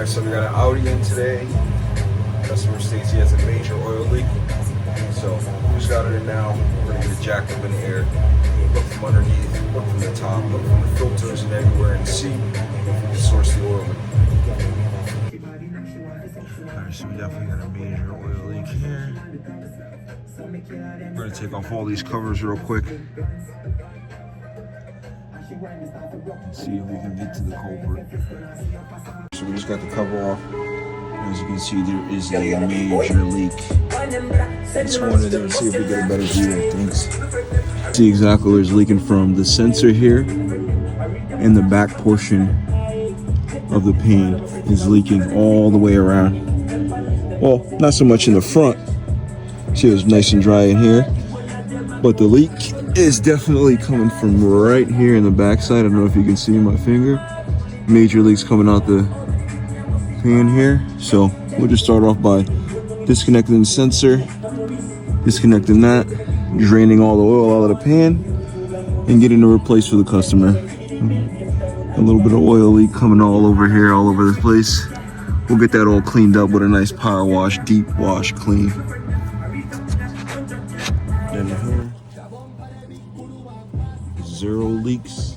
Alright, so we got an Audi in today. Customer states he has a major oil leak. So we just got it in now. We're gonna get it jacked up in the air. Look from underneath, look from the top, look from the filters and everywhere, and see if we can source the oil leak. Alright, so we definitely got a major oil leak here. We're gonna take off all these covers real quick and see if we can get to the culprit. So we just got the cover off. As you can see, there is a major leak. Let's go in there and see if we get a better view of things. See exactly where it's leaking from. The sensor here in the back portion of the pan is leaking all the way around. Well, not so much in the front. See, it's nice and dry in here. But the leak is definitely coming from right here in the backside. I don't know if you can see my finger. Major leaks coming out the pan here. So we'll just start off by disconnecting the sensor, disconnecting that, draining all the oil out of the pan, and getting it replaced for the customer. A little bit of oil leak coming all over here, all over the place. We'll get that all cleaned up with a nice power wash, deep wash clean. Then here, 0 leaks.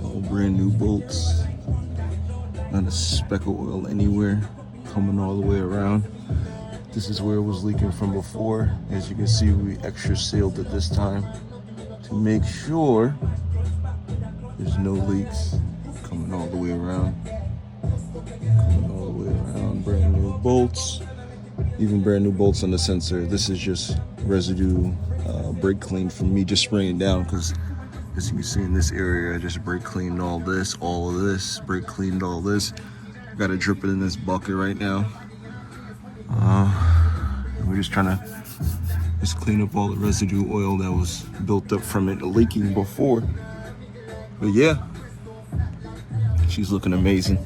All brand new bolts. Not a speck of oil anywhere. Coming all the way around. This is where it was leaking from before. As you can see, we extra sealed it this time to make sure there's no leaks. Coming all the way around. Coming all the way around. Brand new bolts. Even brand new bolts on the sensor. This is just residue brake clean from me just spraying it down, because as you can see in this area, I just brake cleaned all of this, brake cleaned all this. Got it dripping in this bucket right now. We're just trying to clean up all the residue oil that was built up from it leaking before. But yeah, she's looking amazing.